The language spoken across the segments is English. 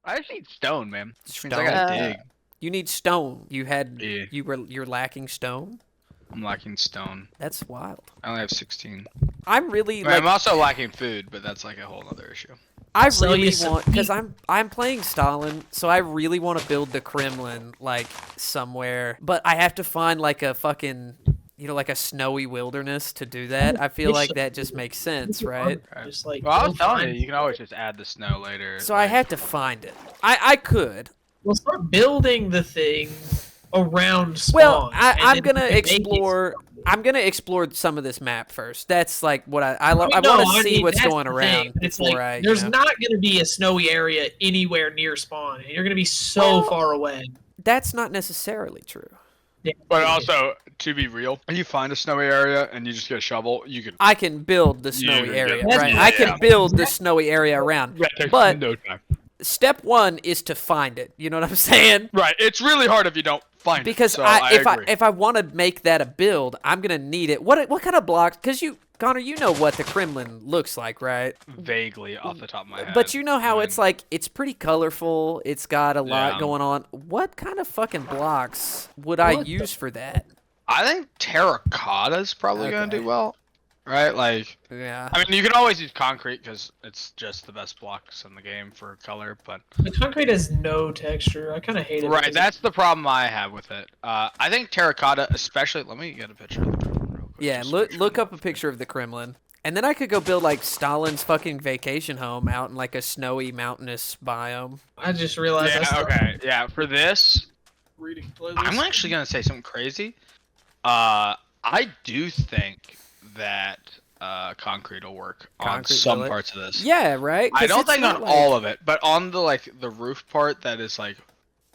I just need stone, man. Which means I Stone. gotta dig. You need stone. Yeah. You're lacking stone. I'm lacking stone. That's wild. I only have 16. I'm really I mean, like. I'm also lacking food, but that's like a whole other issue. I Sell really you some want because meat. I'm playing Stalin, so I really want to build the Kremlin like somewhere, but I have to find like a fucking like a snowy wilderness to do that. I feel like that just makes sense, right? Just like Well, I go was telling you, find- you can always just add the snow later. So I like- have to find it. I could. Well, start building the thing around spawn. Well, and I'm then gonna you can make it explore. I'm gonna explore some of this map first. That's like what I no, want to see mean, what's that's going the around thing, but it's before like, I. there's not going to be a snowy area anywhere near spawn, and you're going to be so Well- far away. That's not necessarily true. But also, to be real, when you find a snowy area and you just get a shovel, you can. I can build the Yeah, snowy yeah. area, That's- right? yeah, I can yeah. build the snowy area around. That takes But- no time. Step one is to find it. You know what I'm saying? Right, it's really hard if you don't find Because it. So I agree. if I want to make that a build, I'm gonna need it. What kind of blocks? Because Connor, you know what the Kremlin looks like, right? Vaguely off the top of my head. But you know how I it's like it's pretty colorful. It's got a lot Yeah. going on. What kind of fucking blocks would I What the- use for that? I think terracotta's probably gonna Okay. do well. Right, like Yeah. I mean, you can always use concrete because it's just the best blocks in the game for color. But The concrete has no texture. I kind of hate it. right, because that's the problem I have with it. I think terracotta, especially. Let me get a picture of the Kremlin real quick. Yeah, just to make sure look I'm up a not picture of the Kremlin. And then I could go build like Stalin's fucking vacation home out in like a snowy mountainous biome. I just realized I Yeah, stopped okay. Yeah, for this, reading playlist. I'm actually gonna say something crazy. I do think that concrete will work on Concrete, some will it? parts of this. Yeah, right? I 'Cause don't it's think not on like- all of it, but on the roof part that is like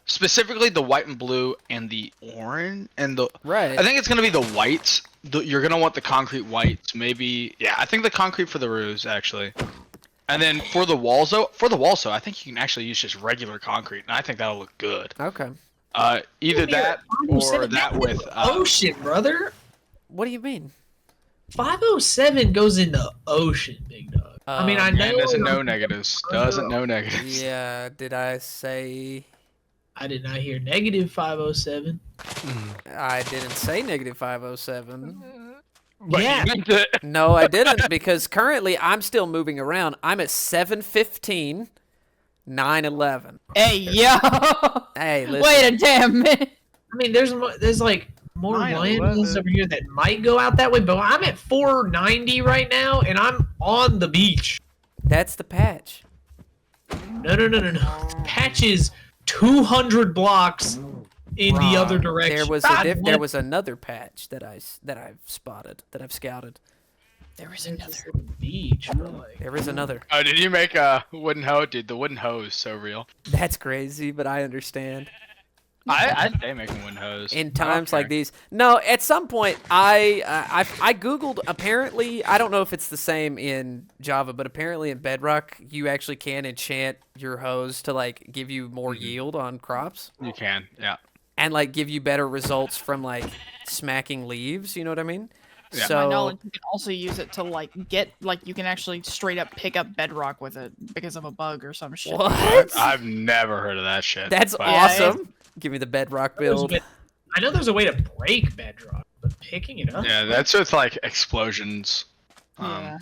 specifically the white and blue and the orange and the Right. I think it's gonna be the whites. You're gonna want the concrete whites, maybe. Yeah, I think the concrete for the roofs actually. And then for the walls though, I think you can actually use just regular concrete, and I think that'll look good. Okay. Either that or 507, that with ocean, brother. What do you mean? 507 goes into ocean, big dog. I mean, I know. man doesn't know negatives. Doesn't know negatives. Yeah, did I say I did not hear negative 507. I didn't say negative 507? But Yeah. you need to- No, I didn't because currently I'm still moving around. I'm at 715, 911. Hey, yo! Hey, listen. Wait a damn minute. I mean, there's like more 9/11. landmines over here that might go out that way, but I'm at 490 right now, and I'm on the beach. That's the patch. No. The patch is 200 blocks in the other Wrong. direction. There was another patch that I've spotted, that I've scouted. There is another. beach, but like, There is another. Oh, did you make a wooden hoe? Dude, the wooden hoe is so real. That's crazy, but I understand. I stay making wooden hoes. In I don't times like care. these. No, at some point I googled. Apparently, I don't know if it's the same in Java, but apparently in Bedrock you actually can enchant your hose to like give you more yield on crops You can, yeah. and like give you better results from like smacking leaves. You know what I mean? Yeah. To my So knowledge, you can also use it to like you can actually straight up pick up bedrock with it because of a bug or some shit. what? I've never heard of that shit. That's but- Yeah, awesome. Give me the Bedrock build. I know there's a way to break bedrock, but picking it up. Yeah, that's with like explosions. Yeah.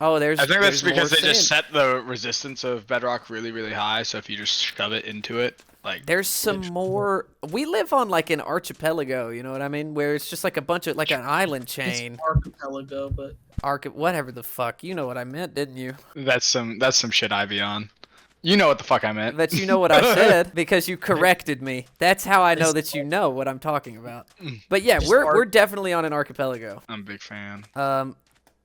Oh, there's. I think that's there's because more they just sand. set the resistance of bedrock really, really high. So if you just shove it into it, like There's some more. We live on like an archipelago, you know what I mean? Where it's just like a bunch of like an island chain, It's archipelago, but whatever the fuck. You know what I meant, didn't you? that's some shit I be on. You know what the fuck I meant. But you know what I said because you corrected me. That's how I know that you know what I'm talking about. But yeah, Just we're definitely on an archipelago. I'm a big fan.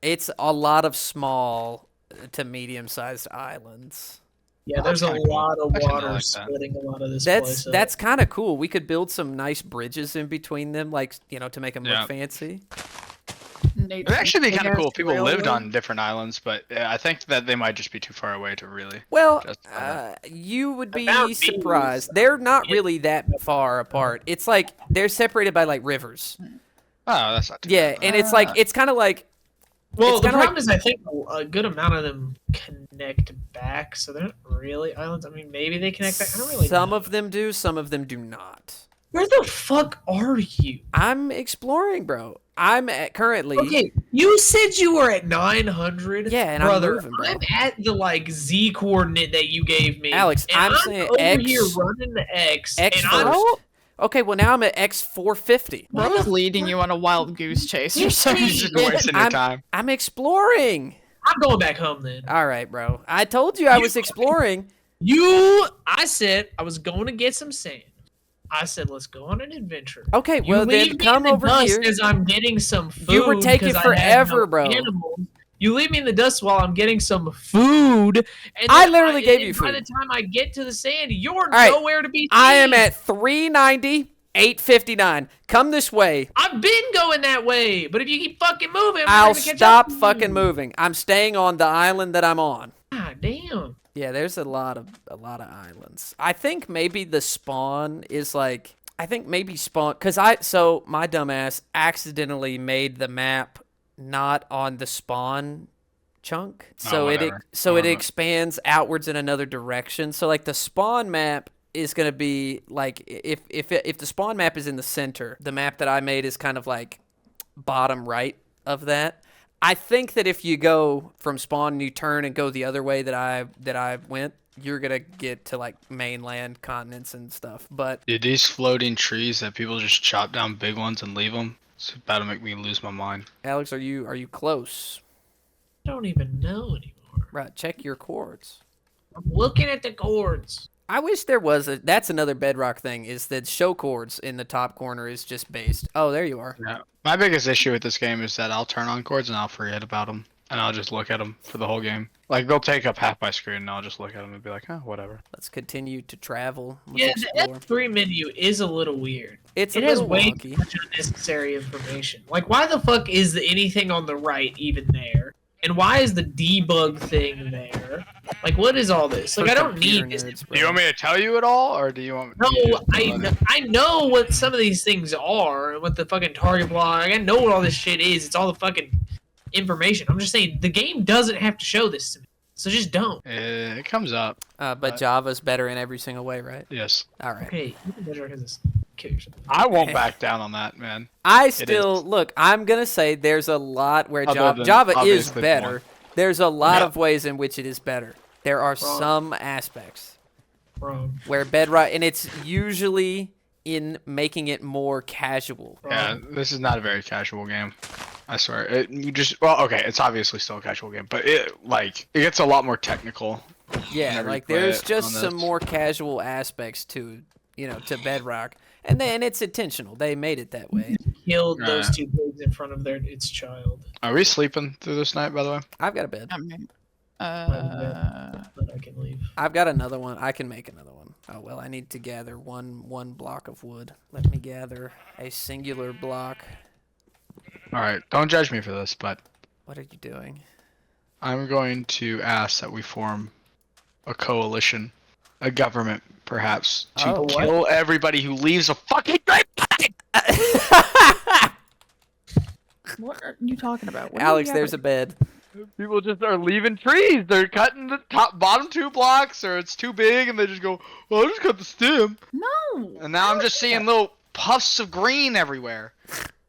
It's a lot of small to medium-sized islands. yeah, there's a kinda cool. lot of I kinda water like that. splitting a lot of this That's place. up. that's kind of cool. We could build some nice bridges in between them, like to make them Yeah. look fancy. It'd actually be kind of cool if people lived Railroad. on different islands, but I think that they might just be too far away to really. Well, Justify you would be About me, surprised. They're not really that far apart. It's like they're separated by like rivers. Oh, that's not too Yeah, bad. and it's like it's kind of like Well, it's the kinda problem is I think a good amount of them connect back, so they're not really islands. I mean, maybe they connect back. I don't really Some know. of them do, some of them do not. Where the fuck are you? I'm exploring, bro. I'm at currently. Okay, you said you were at 900. Yeah, and I'm brother, moving, bro. I'm at the like Z coordinate that you gave me. Alex, and I'm saying over X- here running the X. X and I'm first. Okay, well now I'm at X450. Bro's leading you on a wild goose chase or some You're just shit. wasting your time. I'm exploring. I'm going back home then. All right, bro. I told you I was exploring. I said I was going to get some sand. I said let's go on an adventure. Okay, You well leave then me come in the over dust here. as I'm getting some food. You were taking 'cause I had forever, no bro. animals. You leave me in the dust while I'm getting some food. And I then literally gave you By food. the time I get to the sand, you're right, nowhere to be seen. I am at 390, 859. Come this way. I've been going that way, but if you keep fucking moving, I'm I'll gonna catch stop up to you. fucking moving. I'm staying on the island that I'm on. God damn. Yeah, there's a lot of islands. I think maybe the spawn is like because my dumbass accidentally made the map not on the spawn chunk, so it expands outwards in another direction. So like the spawn map is gonna be like if the spawn map is in the center, the map that I made is kind of like bottom right of that. I think that if you go from spawn and you turn and go the other way that I went, you're gonna get to like mainland continents and stuff. But Dude, these floating trees that people just chop down big ones and leave them, it's about to make me lose my mind. Alex, are you close? I don't even know anymore. Right, check your chords. I'm looking at the chords. I wish there was that's another Bedrock thing, is that show chords in the top corner is just based. Oh, there you are. Yeah. My biggest issue with this game is that I'll turn on chords and I'll forget about them. And I'll just look at them for the whole game. Like, they'll take up half my screen and I'll just look at them and be like, oh, whatever. Let's continue to travel. Let's Yeah, explore. the F3 menu is a little weird. It's a It has little way wonky. too much unnecessary information. Like, why the fuck is anything on the right even there? And why is the debug thing there? Like, what is all this? Like, For I don't computer need this. nerds, Do you want me to tell you it all, or do you want me No, to I know what some of these things are, and what the fucking target block. I know what all this shit is. It's all the fucking information. I'm just saying, the game doesn't have to show this to me. So just don't. It comes up, But Java's better in every single way, right? yes. All right. Okay, you can measure this. Kill yourself. I won't back down on that, man. I is. still look. I'm gonna say there's a lot where Other Java than Java is obviously better. porn. There's a lot Yeah. of ways in which it is better. There are Wrong. some aspects Wrong. where Bedrock, and it's usually in making it more casual. Yeah, this is not a very casual game. I swear. It's obviously still a casual game, but it gets a lot more technical. Yeah, Whenever like you play there's it just on some this. more casual aspects to to Bedrock, and then it's intentional. They made it that way. Killed those two pigs in front of its child. Are we sleeping through this night, by the way? I've got a bed. I mean, But I can leave. I've got another one. I can make another one. Oh well, I need to gather one block of wood. Let me gather a singular block. Alright, don't judge me for this, but What are you doing? I'm going to ask that we form a coalition, a government, perhaps, to Oh, what? kill everybody who leaves a fucking grape. what are you talking about? What Alex, there's a bed. People just are leaving trees. They're cutting the bottom 2 blocks, or it's too big, and they just go, "Well, I'll just cut the stem." No. And now I'm just seeing little puffs of green everywhere.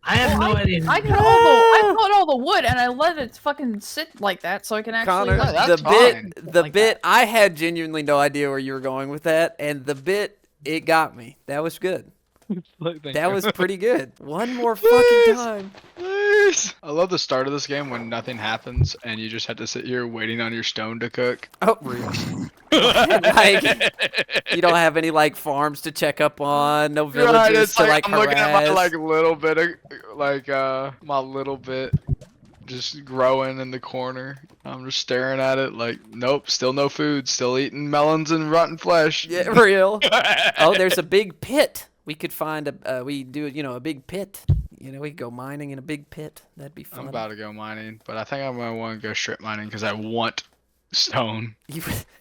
I have no idea. I cut all the wood and I let it fucking sit like that so I can actually. Connor, No, the that's fine. bit I had genuinely no idea where you were going with that, and the bit it got me. That was good. That was pretty good. One more fucking Please. time. Please. I love the start of this game when nothing happens and you just have to sit here waiting on your stone to cook. Oh, like you don't have any like farms to check up on, no villages it's to like I'm looking at my harass. little bit of my little bit just growing in the corner. I'm just staring at it like, nope, still no food, still eating melons and rotten flesh. Yeah, real. Oh, there's a big pit. We could find a a big pit. We could go mining in a big pit. That'd be fun. I'm about to go mining, but I think I'm gonna want to go strip mining because I want stone.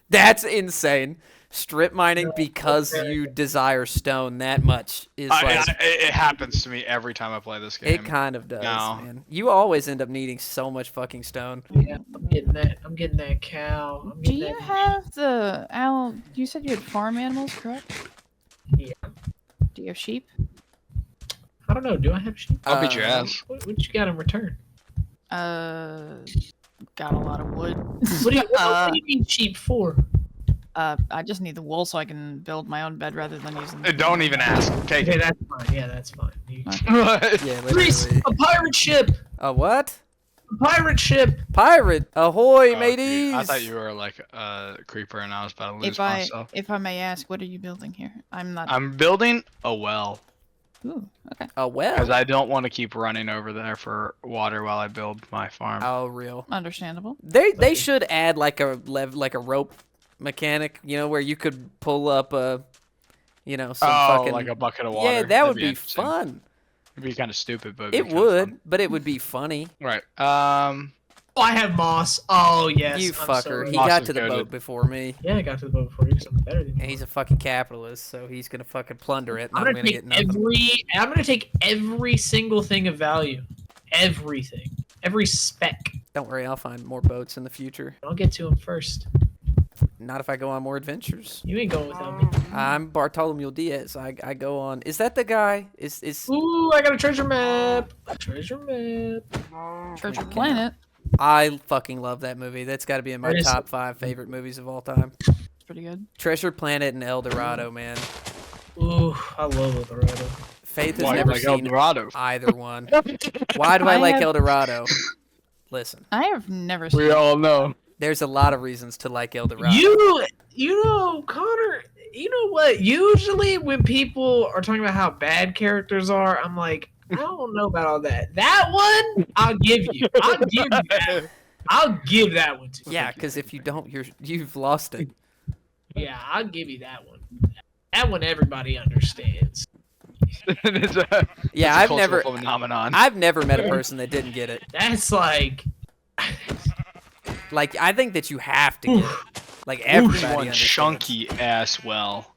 That's insane. strip mining because you desire stone that much is like it happens to me every time I play this game. it kind of does, No. man. You always end up needing so much fucking stone. Yeah, I'm getting that. I'm getting that cow. I'm Do getting you that. have the Al? You said you had farm animals, correct? Yeah. Do you have sheep? I don't know. Do I have sheep? I'll beat your ass. What you got in return? Got a lot of wood. What do you need sheep for? I just need the wool so I can build my own bed rather than using. Don't even ask. Take Okay, it. that's fine. Yeah, that's fine. Yeah, Reese, literally. a pirate ship. A what? A pirate ship. Pirate! Ahoy, Oh, mateys! dude, I thought you were like a creeper, and I was about to lose myself. If I may ask, what are you building here? I'm not. I'm building a well, Ooh, okay. A well. because I don't want to keep running over there for water while I build my farm. Oh, real. Understandable. They should add like a rope mechanic, you know, where you could pull up a, you know, some fucking like a bucket of water. Yeah, that That'd would be interesting. fun. It'd be kind of stupid, but it'd It be kinda would, fun. but it would be funny. Right. Oh, I have moss. Oh yes. You I'm fucker. sorry. He Moss got is to the goated. boat before me. Yeah, I got to the boat before you. So I'm better than you. And he's a fucking capitalist, so he's gonna fucking plunder it. And I'm I'm gonna gonna take get nothing. I'm gonna take every single thing of value. Everything. Every speck. Don't worry, I'll find more boats in the future. I'll get to him first. Not if I go on more adventures. You ain't going without me. I'm Bartolomeo Diaz. I go on. Is that the guy? Is Ooh, I got a treasure map. A treasure map. Treasure Planet. I fucking love that movie. That's got to be in my That is- top 5 favorite movies of all time. It's pretty good. Treasure Planet and El Dorado, man. Ooh, I love El Dorado. Faith has Why, never like El seen Dorado? either one. Why do I I like have- El Dorado? Listen, I have never seen. We all know. there's a lot of reasons to like El Dorado. You know, Connor, you know what? Usually when people are talking about how bad characters are, I'm like, I don't know about all that. That one, I'll give you. I'll give you that. I'll give that one to you. Yeah, because if you don't, you've lost it. Yeah, I'll give you that one. That one everybody understands. It's a, Yeah, it's a I've never, cultural phenomenon. I've never met a person that didn't get it. That's like, Like, I think that you have to get it. Like everybody One understands. chunky ass well.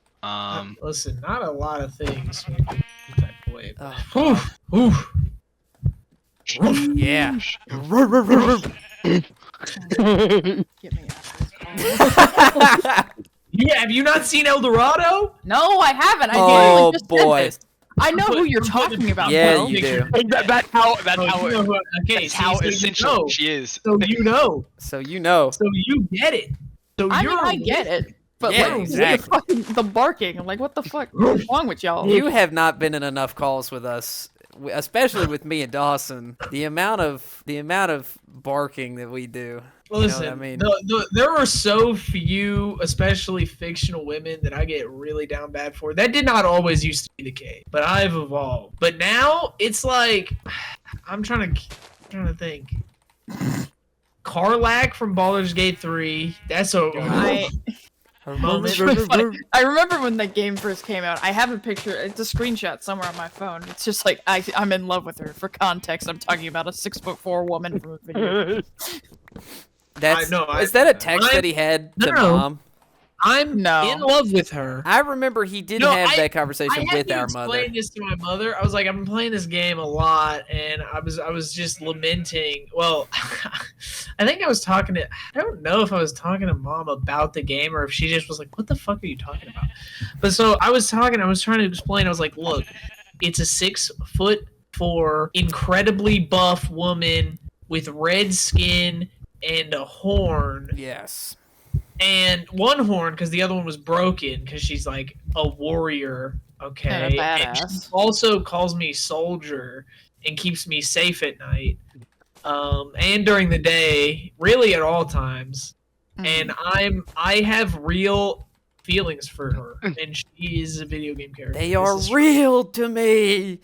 listen, not a lot of things make me feel that type of way. Oh, Oof, oof. yeah. Get me out. Yeah, have you not seen El Dorado? No, I haven't. I Oh, literally just said boy. this. I know who you're talking about. Yeah, bro. you do. That's how. That's Oh, how. you know who- okay, That's see, how so you essential know. she is. So you know. So you know. So you get it. So I you're mean, I get it. But Yeah, like, exactly. the barking, like, what the fuck is wrong with y'all? You have not been in enough calls with us, especially with me and Dawson. The amount of barking that we do. Well, You know listen, what I mean? there are so few, especially fictional women, that I get really down bad for. That did not always used to be the case, but I've evolved. But now it's like I'm trying to think. Karlak from Baldur's Gate 3. That's a moment. It's funny. I remember when that game first came out. I have a picture. It's a screenshot somewhere on my phone. It's just like I'm in love with her. For context, I'm talking about a 6'4" woman from a video. That's is that a text that he had to No. mom? I'm No. in love with her. I remember he did No, have I- that conversation I had with to our explain mother. this to my mother. I was like, I've been playing this game a lot, and I was just lamenting. Well, I think I was talking to. I don't know if I was talking to mom about the game or if she just was like, "What the fuck are you talking about?" But so I was talking. I was trying to explain. I was like, "Look, it's a 6'4", incredibly buff woman with red skin and a horn." Yes. And one horn because the other one was broken because she's like a warrior, okay? And a And she badass. also calls me soldier and keeps me safe at night, and during the day, really at all times. Mm. And I have real feelings for her, and she is a video game character. They This are is- real to me.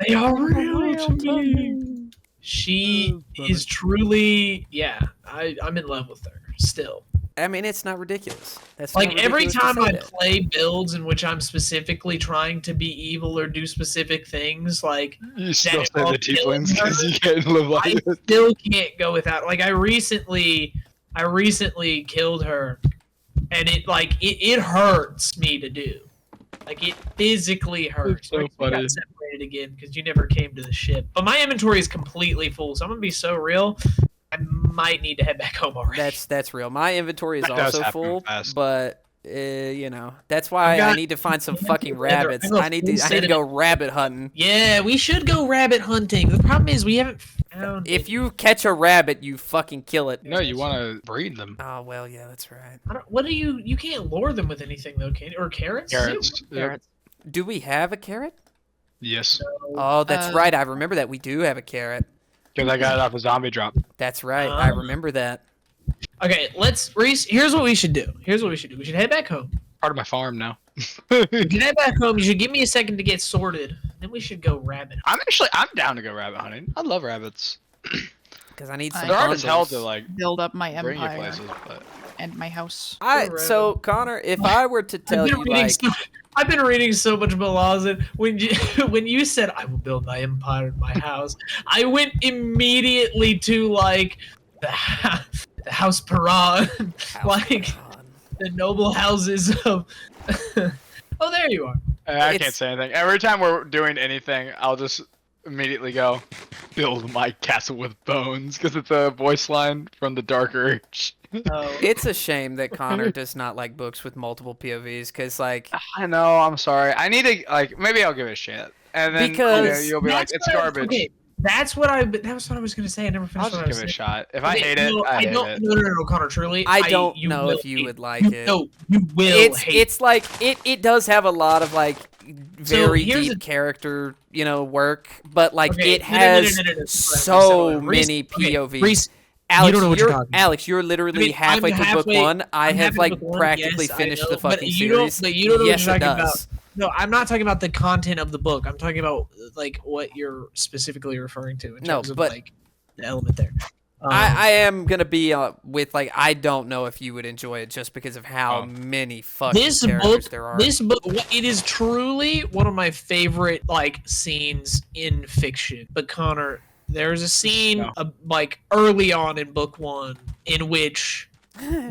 They are real to me. She is truly, yeah. I'm in love with her still. I mean, it's not ridiculous. That's Like not every ridiculous to time say I that. play builds in which I'm specifically trying to be evil or do specific things, like You still That say all the tieflings kills her. because you can't live like I it. still can't go without. Like I recently killed her, and it hurts me to do. Like it physically hurts. so We funny. got separated again because you never came to the ship. But my inventory is completely full, so I'm gonna be so real. I might need to head back home already. That's real. My inventory is That does also happen full, fast. but you know, that's why I got- need to find some Yeah, fucking I have a rabbits. full I need to set of go rabbit hunting. Yeah, we should go rabbit hunting. The problem is we haven't found. If any. you catch a rabbit, you fucking kill it. No, you want to breed them. Oh well, yeah, that's right. What do you? You can't lure them with anything though, can you? Or carrots? Carrots. Yep. Carrots. Do we have a carrot? Yes. Oh, that's Uh, right. I remember that we do have a carrot. Because I got it off a zombie drop. That's right. I Um, remember that. Okay, Reese. Here's what we should do. We should head back home. Part of my farm now. We can head back home. You should give me a second to get sorted. Then we should go rabbit. I'm down to go rabbit hunting. I love rabbits. Because I need some. I- They're hard as hell bundles. to like Build up my bring you empire places, but and my house. So Connor, if I were to tell you like, I've been reading so much Malazan. When you when you said I will build my empire in my house, I went immediately to like the House Paran, like the noble houses of. Oh, there you are. I It's- can't say anything. Every time we're doing anything, I'll just immediately go build my castle with bones because it's a voice line from the Dark Urge. Oh. It's a shame that Connor does not like books with multiple POVs, because like I know. I'm sorry. I need to like maybe I'll give it a shot, and then Because you'll be like, That's it's what I- garbage. Okay, that's what I was gonna say. I never I'll finished just what I was give it a saying. shot. If I Okay, hate it, no, I hate don't. it. No, Connor. Truly, I don't you know will if you hate would like it. No, you will it's hate. it's like it does have a lot of like very here's deep the- character, work, but like Okay, it no, no, no, has no, no, no, no, so Reese, many okay, POVs. Reese, Alex, don't know what you're you're talking about. Alex, you're literally I mean, halfway I'm through book halfway- one. I I'm have halfway like through book one, practically yes, I finished know, the but fucking you don't- series. but you don't know what yes, you're it talking does. No, I'm not talking about the content of the book. I'm talking about like what you're specifically referring to in No, terms of but- like the element there. I am gonna be with like I don't know if you would enjoy it just because of how Oh. many fucking This characters book, there are. this book, it is truly one of my favorite like scenes in fiction. But Connor, there's a scene No. like early on in book one in which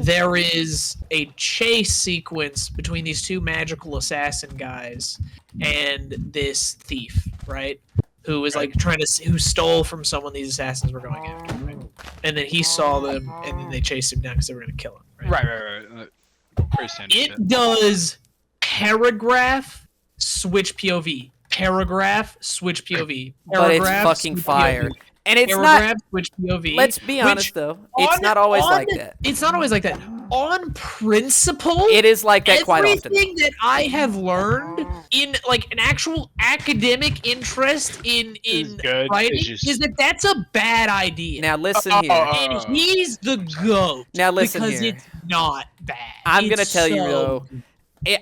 there is a chase sequence between these two magical assassin guys and this thief, right? Who was like who stole from someone these assassins were going after, right? And then he saw them, and then they chased him down because they were going to kill him. Right. Pretty standard shit. It does paragraph switch POV, paragraph switch POV, But it's paragraph, fucking switch fire. POV, And it's paragraph not. switch POV. Let's be honest which though, it's on- not always on- like that. It's not always like that. On principle, It is like that quite often. everything that I have learned in like an actual academic interest in good. writing It's just- is that that's a bad idea. Now listen Oh, here. And he's the goat. Now listen because here. it's not bad. I'm gonna It's tell you so though.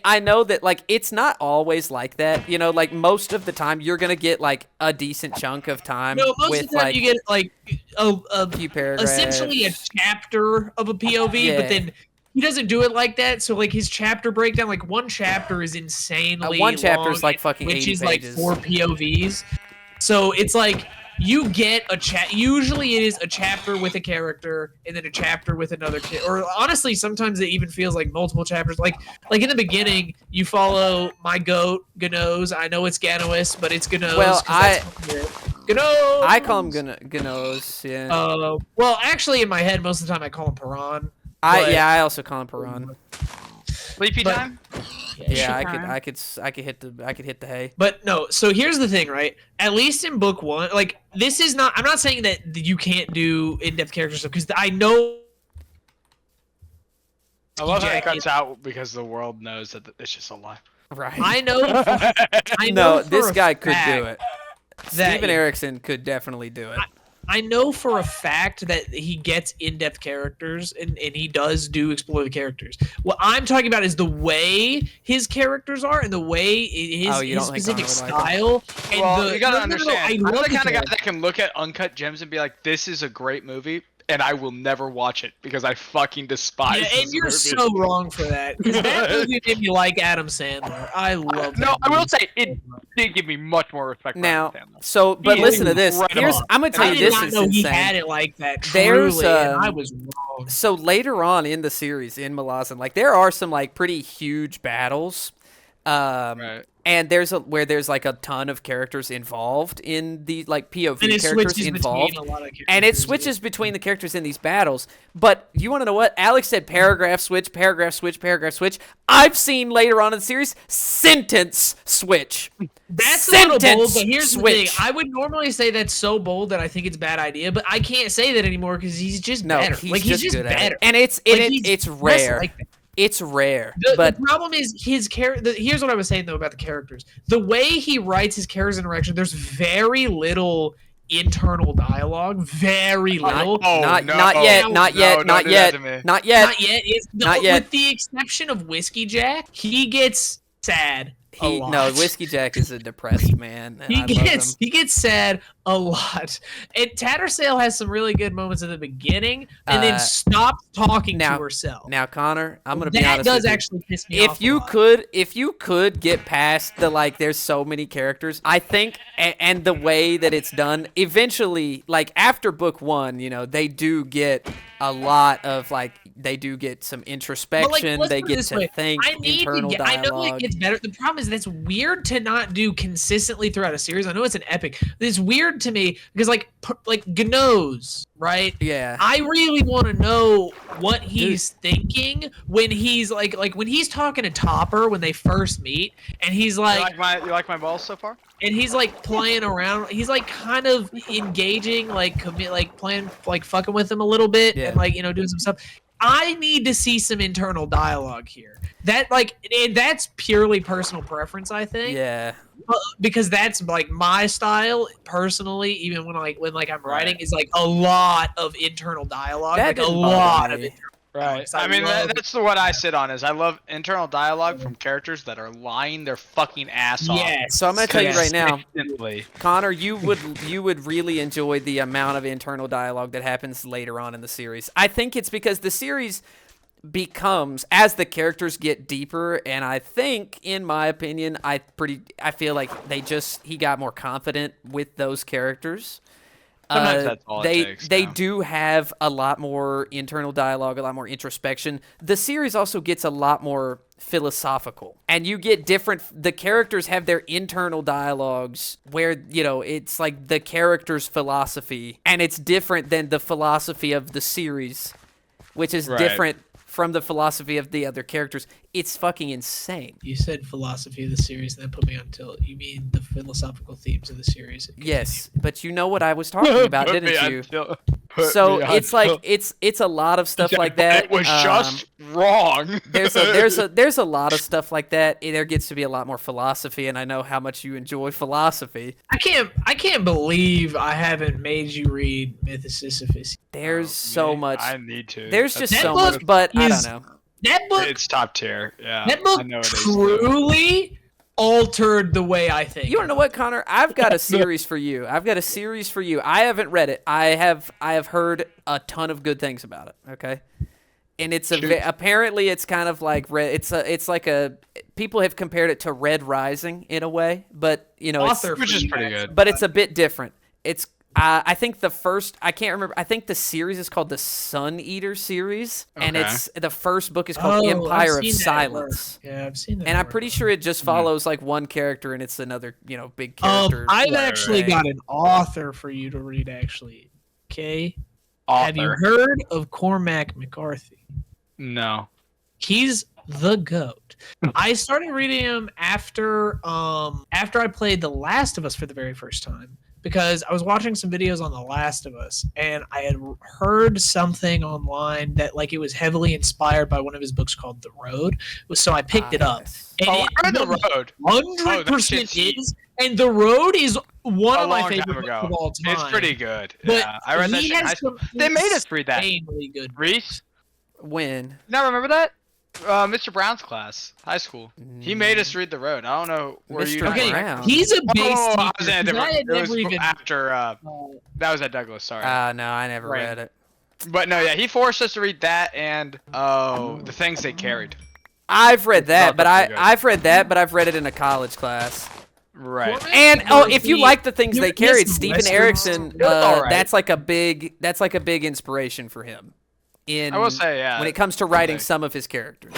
I know that like it's not always like that. Like most of the time you're gonna get like a decent chunk of time No, most with of the time like you get like a few paragraphs. essentially a chapter of a POV, Yeah. but then he doesn't do it like that. So like his chapter breakdown, like one chapter is insanely one chapter is long, like fucking which 80 is pages. like 4 POVs. So it's like you get a chat. Usually it is a chapter with a character and then a chapter with another or honestly sometimes it even feels like multiple chapters. Like in the beginning you follow my goat Gnos. I know it's Ganois, but it's Gnos. Well, 'cause that's Gnos. I call him Gnos. Yeah. Well, actually, in my head, most of the time I call him Piran. I also call him Piran. Sleepy but- time? Yeah, Piran. I could hit the hay. But no, so here's the thing, right? At least in book one, like this is not. I'm not saying that you can't do in-depth character stuff because I know. I love how it Jack cuts is- out because the world knows that it's just a lie. Right. I know. I know No, for this a guy could fact do it. that- Steven Erickson could definitely do it. I know for a fact that he gets in-depth characters and he does do explore the characters. What I'm talking about is the way his characters are and the way his, Oh, you his don't think specific Connor would like style. And Well, the, you gotta no, no, no, no, understand. I I'm love the kind of guy characters. that can look at Uncut Gems and be like, "This is a great movie," and I will never watch it because I fucking despise. Yeah, this and you're movie. so wrong for that. Because that movie made me like Adam Sandler. I love that. No, I will movie. say did give me much more respect. for Now, Adam Sandler. so but He listen is to this. incredible. Here's I'm gonna tell I you did this not is know he insane. had it like that. There's, Truly, and I um, was wrong. So later on in the series in Malazan, like there are some like pretty huge battles. Right. And where there's like a ton of characters involved in the like POV And it characters switches involved. between a lot of And it characters. switches between the characters in these battles. But you want to know what? Alex said paragraph switch, paragraph switch, paragraph switch. I've seen later on in the series sentence switch. That's a little bold, Sentence but here's switch. the thing. I would normally say that's so bold that I think it's a bad idea, but I can't say that anymore because he's just No, better. he's Like just he's just good at better. it. And it's Like, it, he's it's just rare. like that. It's rare. The But problem is his character. Here's what I was saying though about the characters. The way he writes his characters' interaction, there's very little internal dialogue. Very little. Oh, not no. yet, not No, yet, don't not do that yet, to me. not yet. Not yet. Not yet. With the exception of Whiskey Jack, he gets sad. a lot. No, Whiskey Jack is a depressed man. And I love him. He gets sad a lot. And Tattersail has some really good moments at the beginning, and then stops talking now- to herself. Now, Connor, I'm gonna be that honest does with you. actually piss me off. If you could get past the like there's so many characters, I think and the way that it's done, eventually like after book 1, you know, they do get a lot of like they do get some introspection, let's they put it get this to way. think I need internal to get. I know it dialogue. gets better. The problem is that's weird to not do consistently throughout a series. I know it's an epic. But it's weird to me because like Gnoz, right? Yeah. I really want to know what he's thinking when he's like when he's talking to Topper when they first meet, and he's You like, like my balls so far? and he's like playing around. He's like kind of engaging, like playing, like fucking with him a little bit, Yeah. and like doing some stuff. I need to see some internal dialogue here. That and that's purely personal preference, I think. Yeah. Because that's like my style personally. Even when I'm writing, is like a lot of internal dialogue, That like a didn't bother lot me. of internal. Right. I I mean, love- that's the what I sit on is I love internal dialogue from characters that are lying their fucking ass off. Yes. So I'm gonna tell you right now, Consistently. Connor, you would really enjoy the amount of internal dialogue that happens later on in the series. I think it's because the series becomes as the characters get deeper, and I think, in my opinion, I feel like he got more confident with those characters. Sometimes that's all it they takes, they yeah. do have a lot more internal dialogue, a lot more introspection. The series also gets a lot more philosophical, and you get different. The characters have their internal dialogues where it's like the character's philosophy, and it's different than the philosophy of the series, which is Right. different from the philosophy of the other characters. It's fucking insane. You said philosophy of the series, and that put me on tilt. You mean the philosophical themes of the series? Yes, but you know what I was talking about, Put me didn't on you? tilt. Put So me on it's like tilt. it's a lot of stuff like that. It was just wrong. there's a lot of stuff like that. There gets to be a lot more philosophy, and I know how much you enjoy philosophy. I can't believe I haven't made you read Myth of Sisyphus. There's so much. I need to. There's That's- just That so book much, but I is- don't know. That book, It's top tier. Yeah. that book I know it is. truly altered the way I think. You want to know what, Connor? I've got a series for you. I haven't read it. I have heard a ton of good things about it. Okay, and it's apparently it's kind of like people have compared it to Red Rising in a way, but Author Which is pretty good. but it's a bit different. It's I think I can't remember. I think the series is called the Sun Eater series, and Okay. it's the first book is called Empire of Silence. Yeah, I've seen that. And I'm work. pretty sure it just follows like one character, and it's another big character. I've Right, actually right. got an author for you to read. Actually, okay. Have you Author. heard of Cormac McCarthy? No. He's the goat. I started reading him after I played The Last of Us for the very first time because I was watching some videos on The Last of Us and I had heard something online that like it was heavily inspired by one of his books called The Road. So I picked it up. Yes. And Oh, it I read The Road. 100% shit's heat. is, and The Road is one A of my long time favorite books ago. of all time. It's pretty good. But Yeah. I read that he shit in has high school. some They made us read that. insanely good. Reese? When? No, remember that? Mr. Brown's class, high school. He made us read The Road. I don't know where you. Mr. Okay, Brown. he's a base. I was at a teacher, 'cause I different. had It was never even. after. That was at Douglas. Sorry. No, I never Right. read it. But no, yeah, he forced us to read that and the things they carried. I've read that, Not but that good. I've read that, but I've read it in a college class. Right. Cormac And if you McCarthy- like the things you they missed carried, some Steven Western Erickson, stories. alright. that's like a big inspiration for him. In I will say, yeah. when it comes to writing Okay. some of his characters.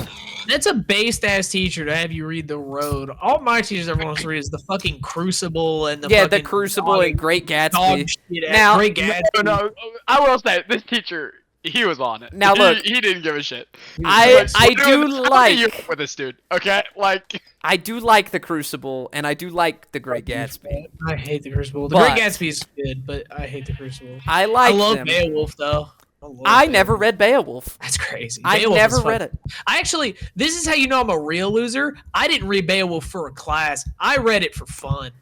That's a based ass teacher to have you read The Road. All my teachers ever wants to read is the fucking Crucible and the Yeah, the fucking Crucible dog- and Great dog Gatsby. shit. Now- Great Gatsby. No, I will say this teacher, he was on it. Now, look. he didn't give a shit. I Like, I what do how do like you with this dude. Okay, like I do like the Crucible and I do like the Great Gatsby. I hate the Crucible. The But- Great Gatsby is good, but I hate the Crucible. I I like love them. Beowulf though. love I Beowulf. never read Beowulf. That's crazy. I Beowulf never is read fucking- it. I actually, this is how you know I'm a real loser. I didn't read Beowulf for a class. I read it for fun.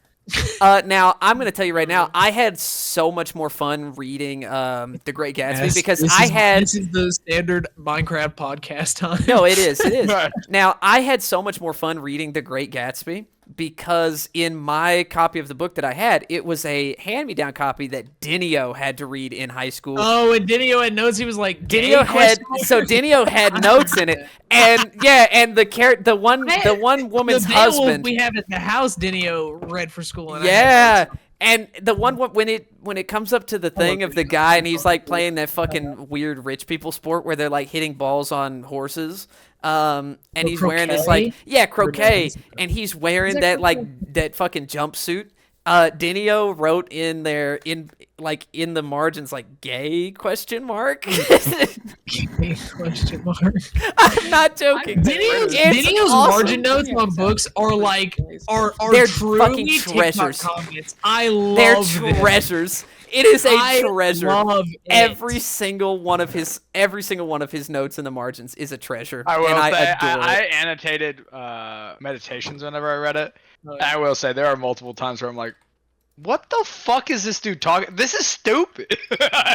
Now I'm gonna tell you right now, I had so much more fun reading The Great Gatsby Yes, because this I is- had this is the standard Minecraft podcast time. no, it is, it is. Right. Now I had so much more fun reading The Great Gatsby because in my copy of the book that I had, it was a hand-me-down copy that Denio had to read in high school. Oh, and Denio had notes. He was like, gay Denio had question? Denio had notes in it, and yeah, and the one woman's the Beowulf husband. we have at the house, Denio read for school. And I Yeah, had notes. and the one when it comes up to the thing of the guy and he's like playing that fucking weird rich people sport where they're like hitting balls on horses, and he's wearing this like croquet? croquet, and he's wearing that that like croquet? that fucking jumpsuit. Denio wrote in there in the margins like gay question mark. Gay question mark. I'm not joking. Denio's, It's Denio's awesome. margin notes on books are like are They're truly fucking TikTok treasures. comments. I love They're them. treasures. It is a I treasure. love it. Every single one of his notes in the margins is a treasure. I will and I say adore I it. annotated meditations whenever I read it. Oh, And I will say there are multiple times where I'm like, what the fuck is this dude talking? This is stupid.